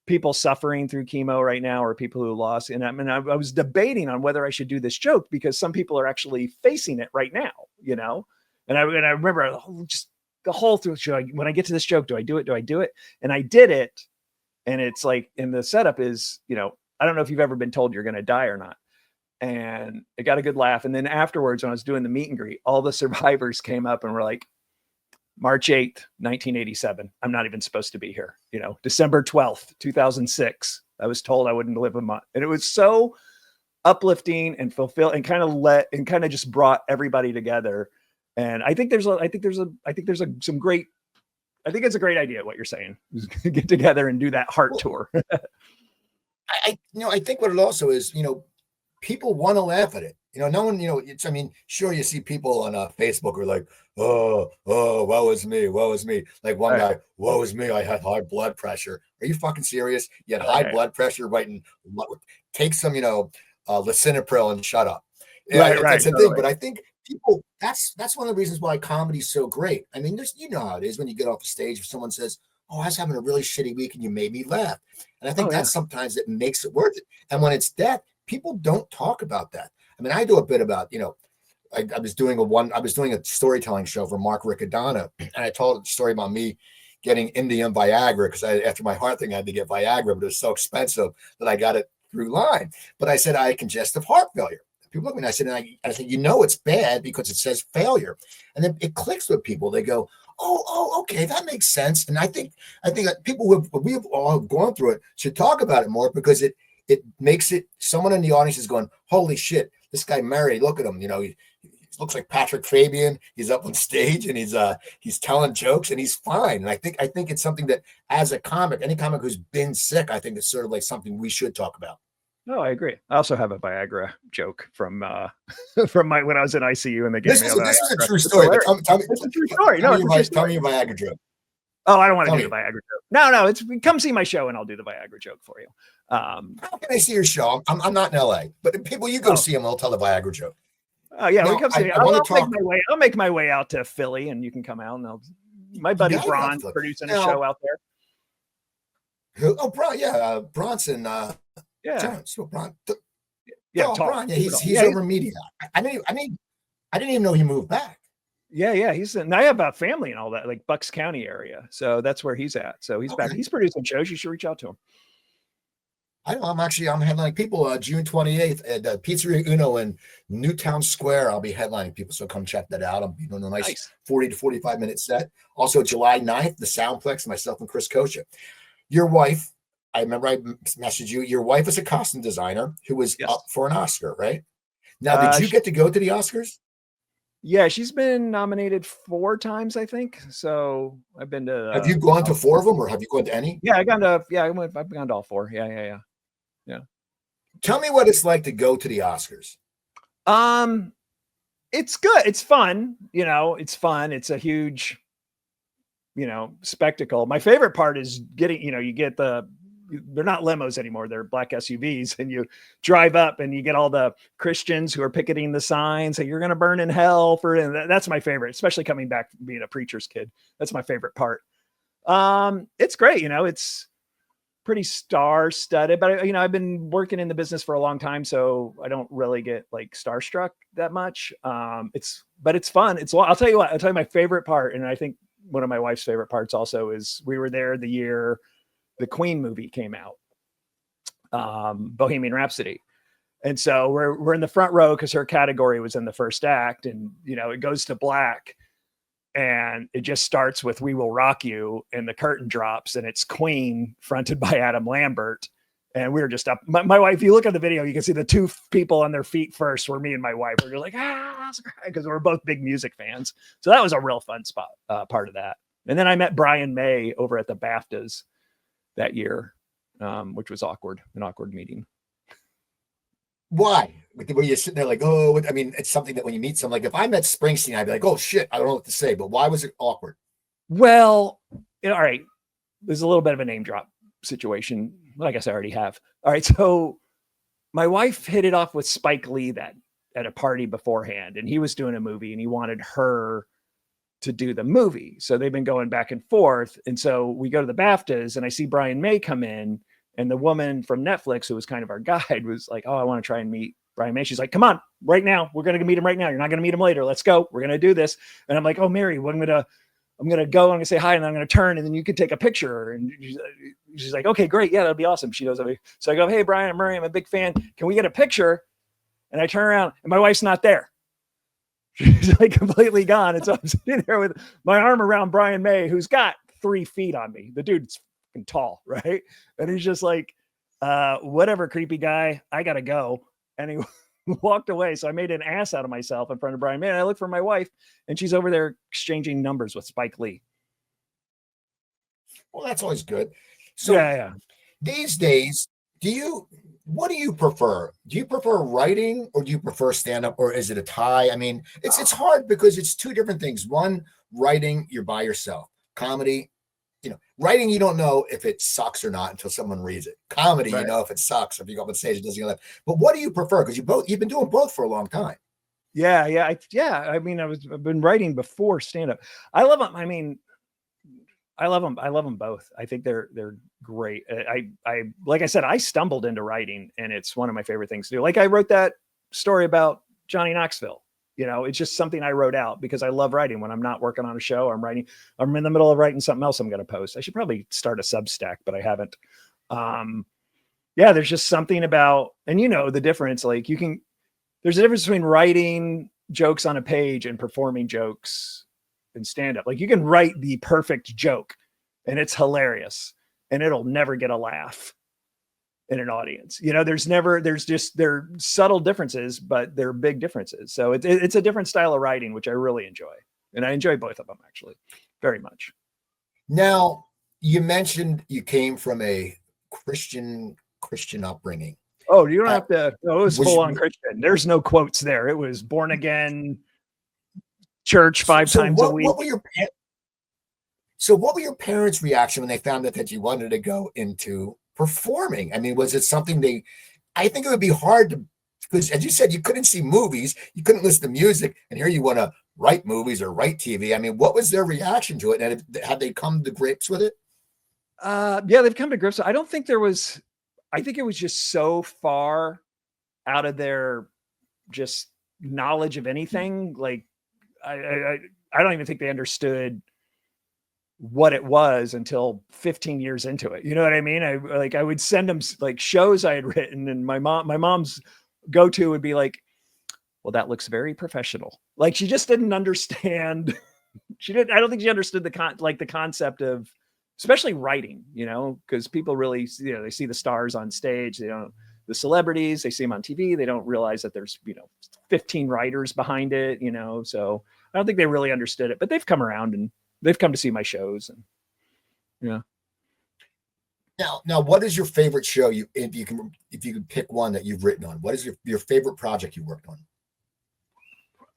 people suffering through chemo right now, or people who lost. And I mean, I was debating on whether I should do this joke because some people are actually facing it right now, you know? And I remember just the whole through show, when I get to this joke, do I do it? Do I do it? And I did it. And it's like, in the setup is, you know, I don't know if you've ever been told you're going to die or not. And it got a good laugh. And then afterwards, when I was doing the meet and greet, all the survivors came up and were like, March 8th, 1987. I'm not even supposed to be here. You know, December 12th, 2006. I was told I wouldn't live a month. And it was so uplifting and fulfilled, and kind of just brought everybody together. And I think it's a great idea what you're saying. Get together and do that heart tour. I think what it also is, you know, people want to laugh at it. You know, no one, you know, sure, you see people on Facebook who are like, oh, woe is me. Like one guy, woe is me, I had high blood pressure. Are you fucking serious? You had high blood pressure, right? And take some, you know, lisinopril and shut up. Right. That's the thing. But I think people, that's one of the reasons why comedy's so great. I mean, you know how it is when you get off the stage, if someone says, oh, I was having a really shitty week and you made me laugh. And I think sometimes it makes it worth it. And when it's death, people don't talk about that. I mean, I do a bit about, you know, I was doing a storytelling show for Mark Riccadonna, and I told a story about me getting Indian Viagra because after my heart thing, I had to get Viagra, but it was so expensive that I got it through line. But I said I had congestive heart failure. People look at me and I said, you know, it's bad because it says failure, and then it clicks with people. They go, oh, okay, that makes sense. And I think that people we have all gone through it should talk about it more because it makes it. Someone in the audience is going, holy shit. This guy Murray, look at him. You know, he looks like Patrick Fabian. He's up on stage and he's telling jokes and he's fine. And I think it's something that, as a comic, any comic who's been sick, I think it's sort of like something we should talk about. Oh, I agree. I also have a Viagra joke from when I was in ICU and they gave me a Viagra. This is a true story. But tell me, it's a true story. Tell me your Viagra joke. Oh, I don't want to do the Viagra joke. No, it's come see my show and I'll do the Viagra joke for you. How can I see your show? I'm not in LA, but people, you go see them, they'll tell the Viagra joke. Oh yeah, we come see. I'll make my way out to Philly, and you can come out. And my buddy Bron's producing a show out there. Oh, Bron, yeah, Bronson. Jones. So Bron. Bron. Yeah, he's over media. I didn't even know he moved back. Yeah, and I have a family and all that, like Bucks County area, so that's where he's at. So he's back. He's producing shows. You should reach out to him. I'm headlining people June 28th at Pizzeria Uno in Newtown Square. I'll be headlining people, so come check that out. I'm doing a nice 40 to 45 minute set. Also, July 9th, the Soundplex, myself and Chris Kosha. Your wife, I remember I messaged you. Your wife is a costume designer who was up for an Oscar, right? Now, did you get to go to the Oscars? Yeah, she's been nominated 4 times, I think. So I've been to. Have you gone to 4 of them, or have you gone to any? Yeah, I've gone to all 4. Yeah. Tell me what it's like to go to the Oscars. It's good. It's fun. You know, it's fun. It's a huge, you know, spectacle. My favorite part is getting, you know, they're not limos anymore. They're black SUVs, and you drive up and you get all the Christians who are picketing the signs and you're going to burn in hell and that's my favorite, especially coming back from being a preacher's kid. That's my favorite part. It's great. You know, it's pretty star-studded, but you know, I've been working in the business for a long time, so I don't really get like starstruck that much. But it's fun. I'll tell you my favorite part, and I think one of my wife's favorite parts also is we were there the year the Queen movie came out, Bohemian Rhapsody. And so we're in the front row because her category was in the first act, and it goes to black, and it just starts with "We Will Rock You," and the curtain drops, and it's Queen fronted by Adam Lambert. And we were just up. My wife, if you look at the video, you can see the two people on their feet first were me and my wife. We're just like, because we're both big music fans. So that was a real fun part of that. And then I met Brian May over at the BAFTAs that year, which was an awkward meeting. Why? When you're sitting there like, oh, I mean, it's something that when you meet someone, like if I met Springsteen, I'd be like, oh shit, I don't know what to say. But why was it awkward? Well, all right. There's a little bit of a name drop situation. Well, I guess I already have. All right. So my wife hit it off with Spike Lee at a party beforehand, and he was doing a movie and he wanted her to do the movie. So they've been going back and forth. And so we go to the BAFTAs and I see Brian May come in. And the woman from Netflix, who was kind of our guide, was like, oh, I want to try and meet Brian May. She's like, come on, right now. We're going to meet him right now. You're not going to meet him later. Let's go. We're going to do this. And I'm like, oh, Mary, I'm going to go. I'm going to say hi. And then I'm going to turn and then you can take a picture. And she's like, okay, great. Yeah, that'd be awesome. She knows. So I go, hey, Brian, I'm Murray. I'm a big fan. Can we get a picture? And I turn around and my wife's not there. She's like completely gone. And so I'm sitting there with my arm around Brian May, who's got 3 feet on me. The dude's tall, right? And he's just like, whatever, creepy guy, I gotta go. And he walked away. So I made an ass out of myself in front of Brian May. And I look for my wife and she's over there exchanging numbers with Spike Lee. Well, that's always good. So yeah. These days, what do you prefer? Do you prefer writing or do you prefer stand-up, or is it a tie? I mean, it's hard because it's two different things. One, writing, you're by yourself. Comedy, writing, you don't know if it sucks or not until someone reads it. Comedy, right. You know if it sucks, if you go up on stage, it doesn't go left. But what do you prefer? Because you've been doing both for a long time. Yeah. I mean, I've been writing before stand-up. I love them. I mean, I love them. I love them both. I think they're great. I like I said, I stumbled into writing, and it's one of my favorite things to do. Like I wrote that story about Johnny Knoxville. It's just something I wrote out because I love writing. When I'm not working on a show, I'm in the middle of writing something else I'm going to post. I should probably start a Substack, but I haven't. There's just something about, and the difference, like there's a difference between writing jokes on a page and performing jokes in stand-up. Like you can write the perfect joke and it's hilarious and it'll never get a laugh in an audience. They're subtle differences, but they're big differences. So it's a different style of writing, which I really enjoy. And I enjoy both of them actually very much. Now you mentioned you came from a Christian upbringing. Oh, you don't have to. No, it was full on Christian. There's no quotes there. It was born again, church 5 times a week. What were your parents' reaction when they found out that you wanted to go into performing? I mean, was it something I think it would be hard because as you said, you couldn't see movies, you couldn't listen to music, and here you want to write movies or write TV. I mean, what was their reaction to it? And had they come to grips with it? They've come to grips. I think it was just so far out of their just knowledge of anything. Like I don't even think they understood what it was until 15 years into it. You know what I mean? I would send them like shows I had written, and my mom's go-to would be like, well, that looks very professional. Like she just didn't understand. I don't think she understood the concept of, especially writing, because people really, they see the stars on stage. They don't, the celebrities, they see them on TV. They don't realize that there's, 15 writers behind it, so I don't think they really understood it, but they've come around and they've come to see my shows. And yeah. Now, what is your favorite show? If you could pick one that you've written on, what is your favorite project you worked on?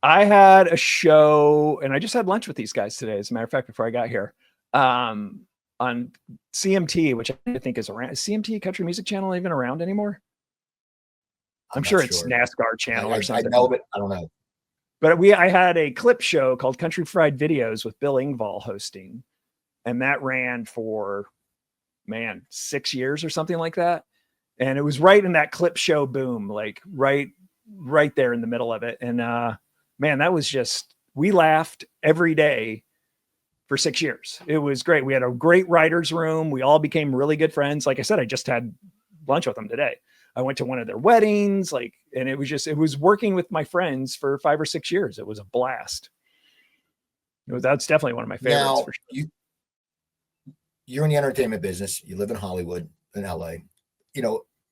I had a show, and I just had lunch with these guys today, as a matter of fact, before I got here, on CMT, which I think is around. Is CMT Country Music Channel even around anymore? I'm sure it's NASCAR channel or something. I know, but I don't know. But I had a clip show called Country Fried Videos with Bill Engvall hosting, and that ran for 6 years or something like that. And it was right in that clip show boom, like right there in the middle of it. And that was just, we laughed every day for 6 years. It was great. We had a great writer's room. We all became really good friends. Like I said, I just had lunch with them today. I went to one of their weddings, and it was working with my friends for 5 or 6 years. It was a blast. That's definitely one of my favorites. Now, for sure. You're in the entertainment business. You live in Hollywood, in LA.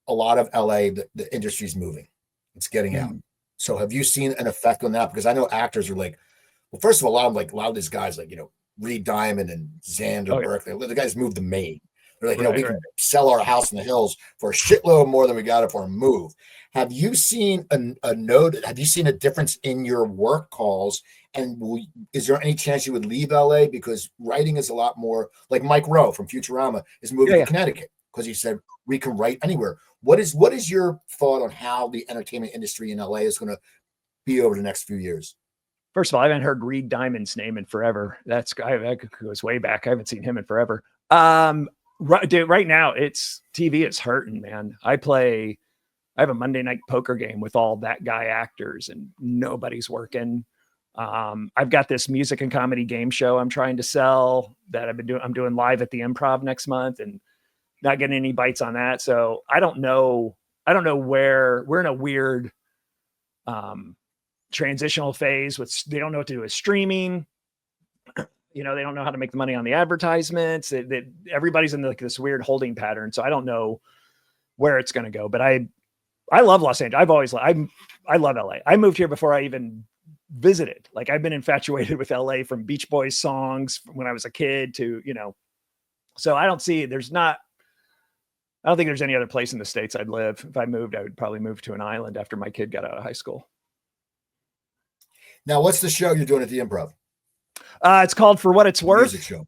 A lot of LA, the industry's moving. It's getting out. So have you seen an effect on that? Because I know actors are like, well, first of all, a lot of these guys, Reed Diamond and Xander Berkeley, the guys moved to Maine. They're like, we can sell our house in the hills for a shitload more than we got it for a move. Have you seen have you seen a difference in your work calls? And is there any chance you would leave LA? Because writing is a lot more, like Mike Rowe from Futurama is moving to Connecticut because he said we can write anywhere. What is your thought on how the entertainment industry in LA is going to be over the next few years? First of all, I haven't heard Reed Diamond's name in forever. That goes way back. I haven't seen him in forever. Right now, TV is hurting, man. I have a Monday night poker game with all that guy actors, and nobody's working. I've got this music and comedy game show I'm trying to sell that I'm doing live at the Improv next month, and not getting any bites on that. So I don't know where we're in a weird transitional phase they don't know what to do with streaming. They don't know how to make the money on the advertisements. Everybody's in this weird holding pattern. So I don't know where it's going to go, but I love Los Angeles. I love LA. I moved here before I even visited. Like, I've been infatuated with LA from Beach Boys songs when I was a kid to, so I don't think there's any other place in the States I'd live. If I moved, I would probably move to an island after my kid got out of high school. Now, what's the show you're doing at the Improv? It's called For What It's Worth. Music show.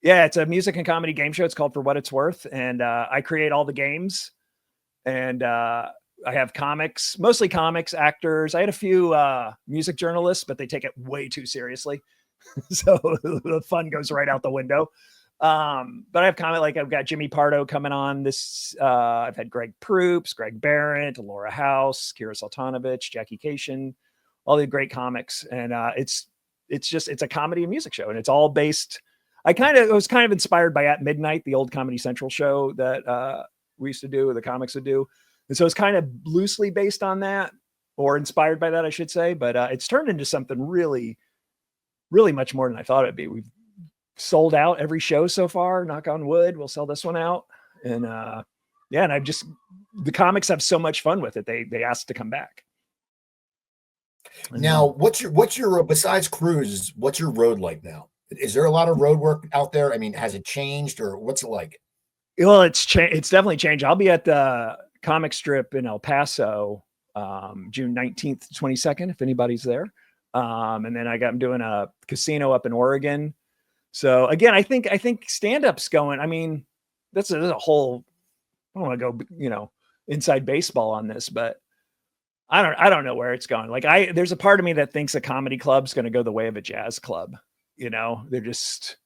Yeah, it's a music and comedy game show. It's called For What It's Worth. And I create all the games. And I have comics, mostly comics, actors. I had a few music journalists, but they take it way too seriously. So the fun goes right out the window. But I have I've got Jimmy Pardo coming on this. I've had Greg Proops, Greg Barrett, Laura House, Kira Sultanovich, Jackie Cation, all the great comics. And it's a comedy and music show, and it's all based. It was kind of inspired by At Midnight, the old Comedy Central show that we used to do, the comics would do. And so it's kind of loosely based on that, or inspired by that, I should say. But it's turned into something really, really much more than I thought it'd be. We've sold out every show so far. Knock on wood, we'll sell this one out. And and the comics have so much fun with it. They asked to come back. Now, what's your besides cruises, what's your road like now? Is there a lot of road work out there? I mean, has it changed, or what's it like? Well, it's definitely changed. I'll be at the comic strip in El Paso, June 19th to 22nd, if anybody's there. And then I'm doing a casino up in Oregon. So again, I think stand-up's going, I mean, that's a whole, I don't want to go, inside baseball on this, but I don't know where it's going. Like there's a part of me that thinks a comedy club's going to go the way of a jazz club. They're just,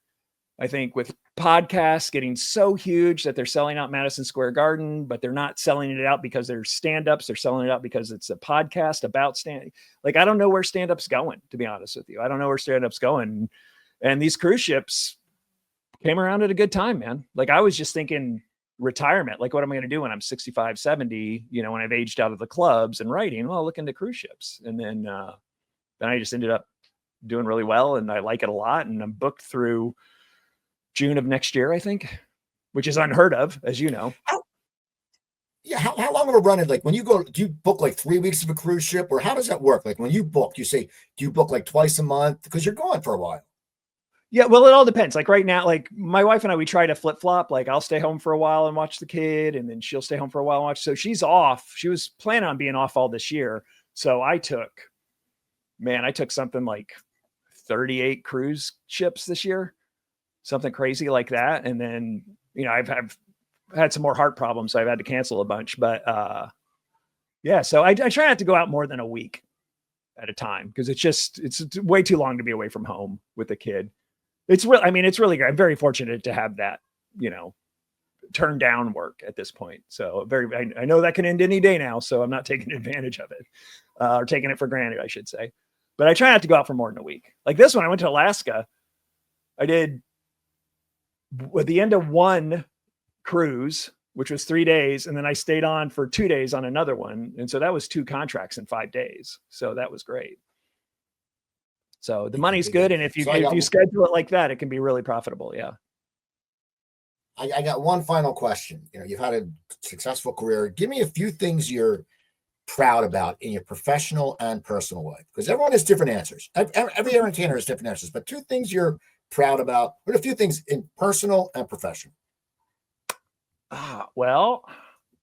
I think with podcasts getting so huge that they're selling out Madison Square Garden, but they're not selling it out because they're stand-ups. They're selling it out because it's a podcast about Like, I don't know where stand-up's going, to be honest with you. I don't know where stand-up's going. And these cruise ships came around at a good time, man. Like, I was just thinking retirement. Like, what am I going to do when I'm 65, 70, when I've aged out of the clubs and writing? Well, I'll look into cruise ships. And then I just ended up doing really well, and I like it a lot. And I'm booked through June of next year, I think, which is unheard of, as you know. How long of a run is, like, when you go, do you book like 3 weeks of a cruise ship, or how does that work? Like, when you book, do you book like twice a month? Because you're gone for a while. Yeah, well, it all depends. Like right now, like my wife and I, we try to flip flop. Like I'll stay home for a while and watch the kid, and then she'll stay home for a while and watch. So she's off. She was planning on being off all this year. So I took something like 38 cruise ships this year, something crazy like that. And then, I've had some more heart problems, so I've had to cancel a bunch. But so I try not to go out more than a week at a time, because it's way too long to be away from home with a kid. It's really great. I'm very fortunate to have that, turn down work at this point. So I know that can end any day now, so I'm not taking advantage of it, or taking it for granted, I should say. But I try not to go out for more than a week. Like this one, I went to Alaska I did at the end of one cruise, which was 3 days. And then I stayed on for 2 days on another one. And so that was 2 contracts in 5 days. So that was great. So the money's good. And if you schedule it like that, it can be really profitable. Yeah. I got one final question. You've had a successful career. Give me a few things you're proud about in your professional and personal life, because everyone has different answers. Every entertainer has different answers, but 2 things you're proud about, or a few things in personal and professional. Well,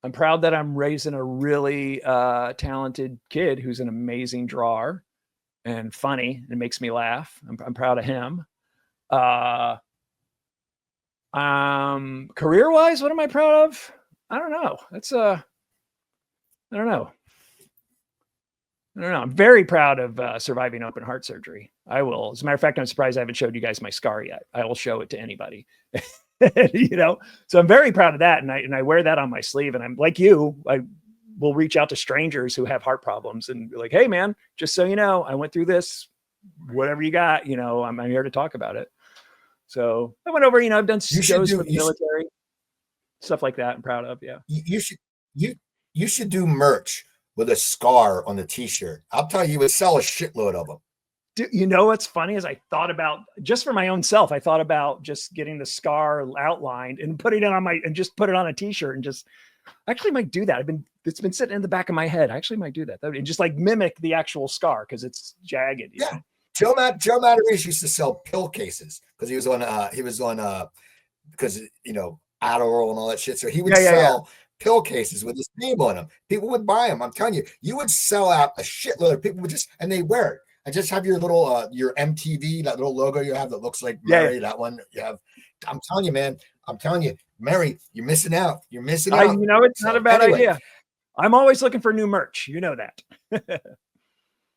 I'm proud that I'm raising a really talented kid who's an amazing drawer and funny and makes me laugh. I'm proud of him. Career-wise, what am I proud of? I don't know. I don't know. I'm very proud of surviving open heart surgery. I will. As a matter of fact, I'm surprised I haven't showed you guys my scar yet. I will show it to anybody. So I'm very proud of that. And I wear that on my sleeve, and I'm like you, I will reach out to strangers who have heart problems and be like, hey man, just so you know, I went through this, whatever you got, I'm here to talk about it. So I went over, I've done shows for the military, stuff like that. I'm proud of. Yeah. You should do merch with a scar on the t-shirt. I'll tell you, would sell a shitload of them. What's funny is I thought about, just for my own self, I thought about just getting the scar outlined and putting it on and just put it on a t-shirt and just actually might do that. It's been sitting in the back of my head. I actually might do that. And just like mimic the actual scar, because it's jagged. You know? Joe Matarese used to sell pill cases because he was on because Adderall and all that shit. So he would sell pill cases with his name on them. People would buy them. I'm telling you, you would sell out a shitload of people and they wear it. And just have your little your MTV, that little logo you have that looks like Mary, that one you have. I'm telling you, man. I'm telling you, Mary, you're missing out. You're missing out. It's not a bad idea. I'm always looking for new merch. You know that.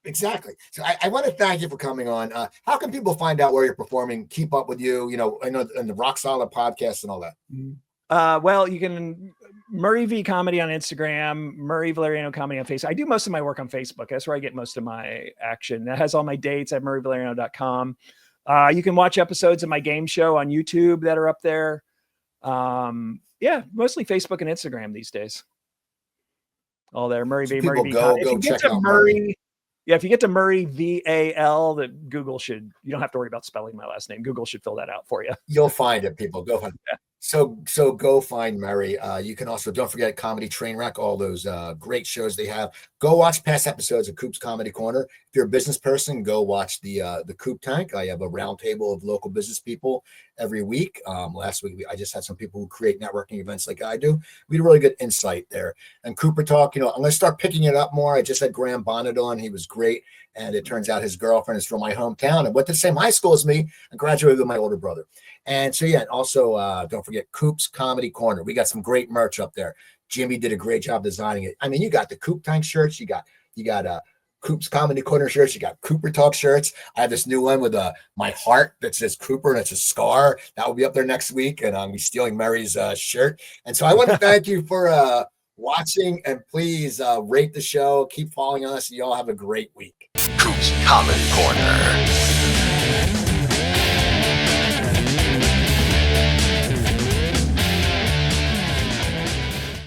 Exactly. So I want to thank you for coming on. How can people find out where you're performing, keep up with you? I know in the Rock Solid podcast and all that. Well, you can Murray V Comedy on Instagram, Murray Valeriano Comedy on Facebook. I do most of my work on Facebook. That's where I get most of my action. That has all my dates at murrayvaleriano.com. You can watch episodes of my game show on YouTube that are up there. Mostly Facebook and Instagram these days. All there, Murray V, Murray V. If you get to Murray, if you get to Murray VAL, that Google should, you don't have to worry about spelling my last name. Google should fill that out for you. You'll find it, people. Go find it. Yeah. So go find Murray. You can also, don't forget Comedy Train Rek, all those great shows they have. Go watch past episodes of Coop's Comedy Corner. If you're a business person, go watch the Coop Tank. I have a round table of local business people every week. Last week, I just had some people who create networking events like I do. We had a really good insight there. And Cooper Talk, I'm going to start picking it up more. I just had Graham Bonnet on. He was great. And it turns out his girlfriend is from my hometown and went to the same high school as me and graduated with my older brother. And so, also don't forget Coop's Comedy Corner. We got some great merch up there. Jimmy did a great job designing it. I mean, you got the Coop Tank shirts. You got Coop's Comedy Corner shirts. You got Cooper Talk shirts. I have this new one with my heart that says Cooper and it's a scar. That will be up there next week. And I'll be stealing Mary's shirt. And so I want to thank you for watching, and please rate the show. Keep following us. And you all have a great week. Coop's Comedy Corner.